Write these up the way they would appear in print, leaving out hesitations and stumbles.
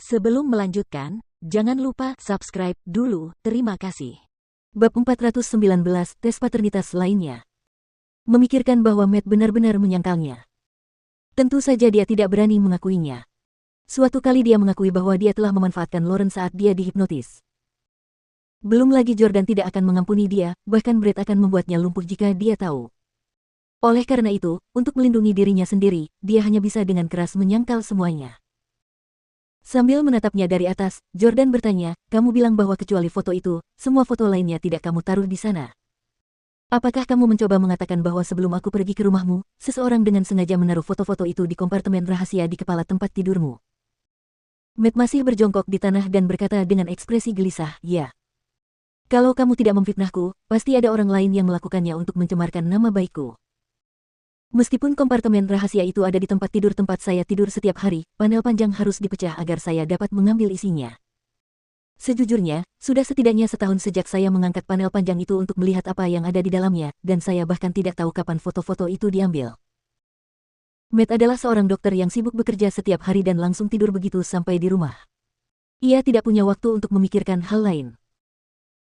Sebelum melanjutkan, jangan lupa subscribe dulu, terima kasih. Bab 419 Tes paternitas lainnya. Memikirkan bahwa Matt benar-benar menyangkalnya. Tentu saja dia tidak berani mengakuinya. Suatu kali dia mengakui bahwa dia telah memanfaatkan Lauren saat dia dihipnotis. Belum lagi Jordan tidak akan mengampuni dia, bahkan Brett akan membuatnya lumpuh jika dia tahu. Oleh karena itu, untuk melindungi dirinya sendiri, dia hanya bisa dengan keras menyangkal semuanya. Sambil menatapnya dari atas, Jordan bertanya, "Kamu bilang bahwa kecuali foto itu, semua foto lainnya tidak kamu taruh di sana. Apakah kamu mencoba mengatakan bahwa sebelum aku pergi ke rumahmu, seseorang dengan sengaja menaruh foto-foto itu di kompartemen rahasia di kepala tempat tidurmu?" Matt masih berjongkok di tanah dan berkata dengan ekspresi gelisah, "Ya. Kalau kamu tidak memfitnahku, pasti ada orang lain yang melakukannya untuk mencemarkan nama baikku. Meskipun kompartemen rahasia itu ada di tempat tidur tempat saya tidur setiap hari, panel panjang harus dipecah agar saya dapat mengambil isinya. Sejujurnya, sudah setidaknya setahun sejak saya mengangkat panel panjang itu untuk melihat apa yang ada di dalamnya, dan saya bahkan tidak tahu kapan foto-foto itu diambil." Matt adalah seorang dokter yang sibuk bekerja setiap hari dan langsung tidur begitu sampai di rumah. Ia tidak punya waktu untuk memikirkan hal lain.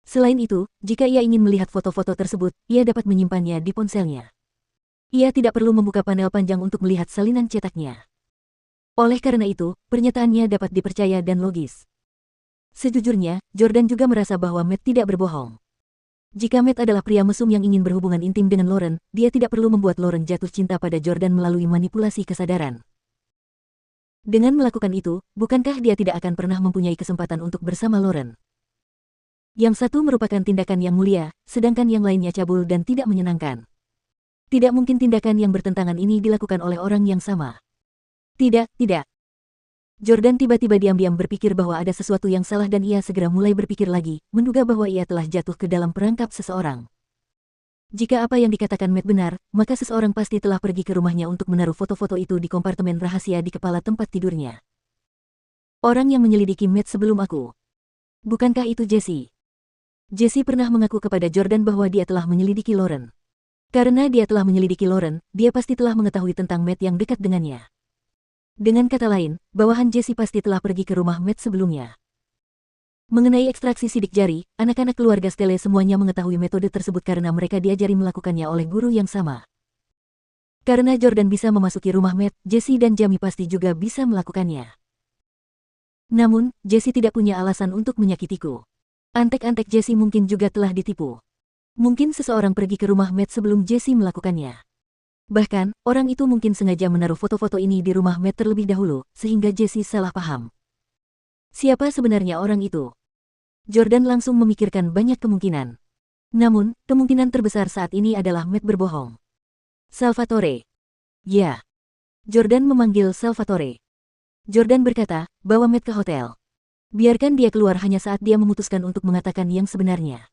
Selain itu, jika ia ingin melihat foto-foto tersebut, ia dapat menyimpannya di ponselnya. Ia tidak perlu membuka panel panjang untuk melihat salinan cetaknya. Oleh karena itu, pernyataannya dapat dipercaya dan logis. Sejujurnya, Jordan juga merasa bahwa Matt tidak berbohong. Jika Matt adalah pria mesum yang ingin berhubungan intim dengan Lauren, dia tidak perlu membuat Lauren jatuh cinta pada Jordan melalui manipulasi kesadaran. Dengan melakukan itu, bukankah dia tidak akan pernah mempunyai kesempatan untuk bersama Lauren? Yang satu merupakan tindakan yang mulia, sedangkan yang lainnya cabul dan tidak menyenangkan. Tidak mungkin tindakan yang bertentangan ini dilakukan oleh orang yang sama. Tidak. Jordan tiba-tiba diam-diam berpikir bahwa ada sesuatu yang salah dan ia segera mulai berpikir lagi, menduga bahwa ia telah jatuh ke dalam perangkap seseorang. Jika apa yang dikatakan Matt benar, maka seseorang pasti telah pergi ke rumahnya untuk menaruh foto-foto itu di kompartemen rahasia di kepala tempat tidurnya. Orang yang menyelidiki Matt sebelum aku. Bukankah itu Jesse? Jesse pernah mengaku kepada Jordan bahwa dia telah menyelidiki Lauren. Karena dia telah menyelidiki Lauren, dia pasti telah mengetahui tentang Matt yang dekat dengannya. Dengan kata lain, bawahan Jesse pasti telah pergi ke rumah Matt sebelumnya. Mengenai ekstraksi sidik jari, anak-anak keluarga Stelle semuanya mengetahui metode tersebut karena mereka diajari melakukannya oleh guru yang sama. Karena Jordan bisa memasuki rumah Matt, Jesse dan Jamie pasti juga bisa melakukannya. Namun, Jesse tidak punya alasan untuk menyakitiku. Antek-antek Jesse mungkin juga telah ditipu. Mungkin seseorang pergi ke rumah Matt sebelum Jesse melakukannya. Bahkan, orang itu mungkin sengaja menaruh foto-foto ini di rumah Matt terlebih dahulu, sehingga Jesse salah paham. Siapa sebenarnya orang itu? Jordan langsung memikirkan banyak kemungkinan. Namun, kemungkinan terbesar saat ini adalah Matt berbohong. Salvatore. Ya. Jordan memanggil Salvatore. Jordan berkata, "Bawa Matt ke hotel. Biarkan dia keluar hanya saat dia memutuskan untuk mengatakan yang sebenarnya."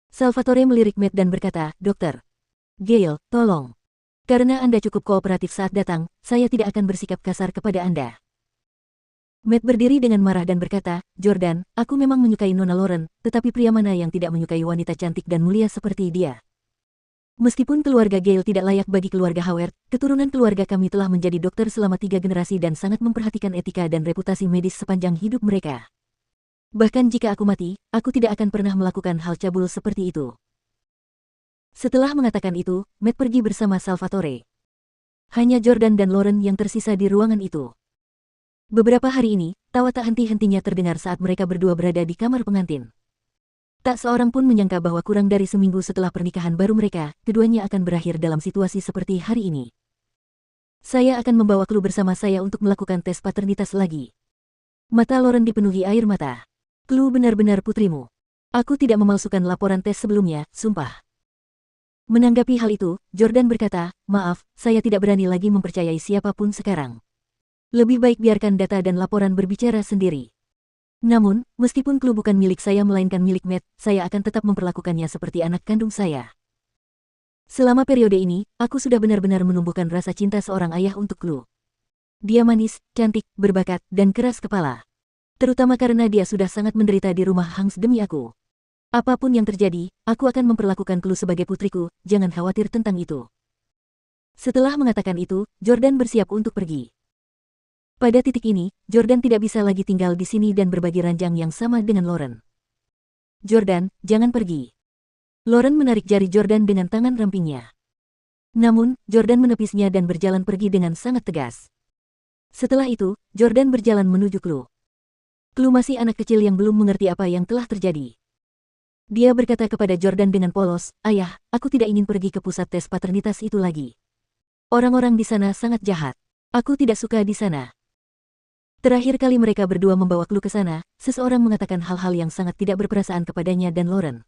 Salvatore melirik Matt dan berkata, "Dokter Gale, tolong. Karena Anda cukup kooperatif saat datang, saya tidak akan bersikap kasar kepada Anda." Matt berdiri dengan marah dan berkata, "Jordan, aku memang menyukai Nona Lauren, tetapi pria mana yang tidak menyukai wanita cantik dan mulia seperti dia? Meskipun keluarga Gale tidak layak bagi keluarga Howard, keturunan keluarga kami telah menjadi dokter selama 3 generasi dan sangat memperhatikan etika dan reputasi medis sepanjang hidup mereka. Bahkan jika aku mati, aku tidak akan pernah melakukan hal cabul seperti itu." Setelah mengatakan itu, Matt pergi bersama Salvatore. Hanya Jordan dan Lauren yang tersisa di ruangan itu. Beberapa hari ini, tawa tak henti-hentinya terdengar saat mereka berdua berada di kamar pengantin. Tak seorang pun menyangka bahwa kurang dari seminggu setelah pernikahan baru mereka, keduanya akan berakhir dalam situasi seperti hari ini. "Saya akan membawa Chloe bersama saya untuk melakukan tes paternitas lagi." Mata Lauren dipenuhi air mata. "Chloe benar-benar putrimu. Aku tidak memalsukan laporan tes sebelumnya, sumpah." Menanggapi hal itu, Jordan berkata, "Maaf, saya tidak berani lagi mempercayai siapapun sekarang. Lebih baik biarkan data dan laporan berbicara sendiri. Namun, meskipun Chloe bukan milik saya melainkan milik Matt, saya akan tetap memperlakukannya seperti anak kandung saya. Selama periode ini, aku sudah benar-benar menumbuhkan rasa cinta seorang ayah untuk Chloe. Dia manis, cantik, berbakat, dan keras kepala. Terutama karena dia sudah sangat menderita di rumah Hanks demi aku. Apapun yang terjadi, aku akan memperlakukan Chloe sebagai putriku, jangan khawatir tentang itu." Setelah mengatakan itu, Jordan bersiap untuk pergi. Pada titik ini, Jordan tidak bisa lagi tinggal di sini dan berbagi ranjang yang sama dengan Lauren. Jordan, jangan pergi. Lauren menarik jari Jordan dengan tangan rampingnya. Namun, Jordan menepisnya dan berjalan pergi dengan sangat tegas. Setelah itu, Jordan berjalan menuju Clue. Clue masih anak kecil yang belum mengerti apa yang telah terjadi. Dia berkata kepada Jordan dengan polos, "Ayah, aku tidak ingin pergi ke pusat tes paternitas itu lagi. Orang-orang di sana sangat jahat. Aku tidak suka di sana." Terakhir kali mereka berdua membawa Clue ke sana, seseorang mengatakan hal-hal yang sangat tidak berperasaan kepadanya dan Lauren.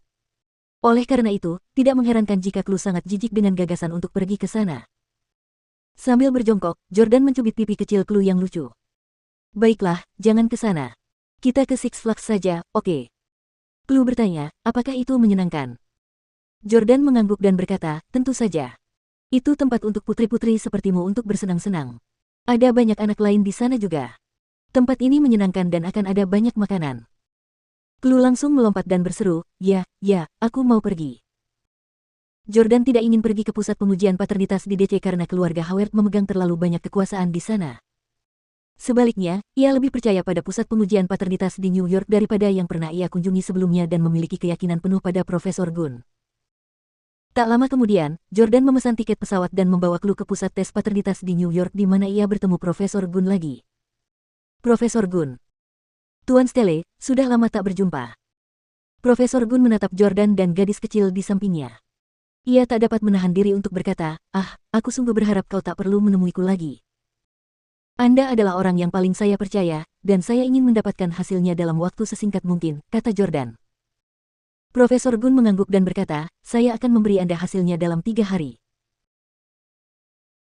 Oleh karena itu, tidak mengherankan jika Clue sangat jijik dengan gagasan untuk pergi ke sana. Sambil berjongkok, Jordan mencubit pipi kecil Clue yang lucu. "Baiklah, jangan ke sana. Kita ke Six Flags saja, oke?" Clue bertanya, apakah itu menyenangkan? Jordan mengangguk dan berkata, "Tentu saja. Itu tempat untuk putri-putri sepertimu untuk bersenang-senang. Ada banyak anak lain di sana juga. Tempat ini menyenangkan dan akan ada banyak makanan." Clue langsung melompat dan berseru, ya, aku mau pergi." Jordan tidak ingin pergi ke pusat pengujian paternitas di DC karena keluarga Howard memegang terlalu banyak kekuasaan di sana. Sebaliknya, ia lebih percaya pada pusat pengujian paternitas di New York daripada yang pernah ia kunjungi sebelumnya dan memiliki keyakinan penuh pada Profesor Gunn. Tak lama kemudian, Jordan memesan tiket pesawat dan membawa Clue ke pusat tes paternitas di New York di mana ia bertemu Profesor Gunn lagi. "Profesor Gunn. Tuan Stelle, sudah lama tak berjumpa." Profesor Gunn menatap Jordan dan gadis kecil di sampingnya. Ia tak dapat menahan diri untuk berkata, aku sungguh berharap kau tak perlu menemuiku lagi. Anda adalah orang yang paling saya percaya, dan saya ingin mendapatkan hasilnya dalam waktu sesingkat mungkin, kata Jordan. Profesor Gunn mengangguk dan berkata, saya akan memberi Anda hasilnya dalam 3 hari.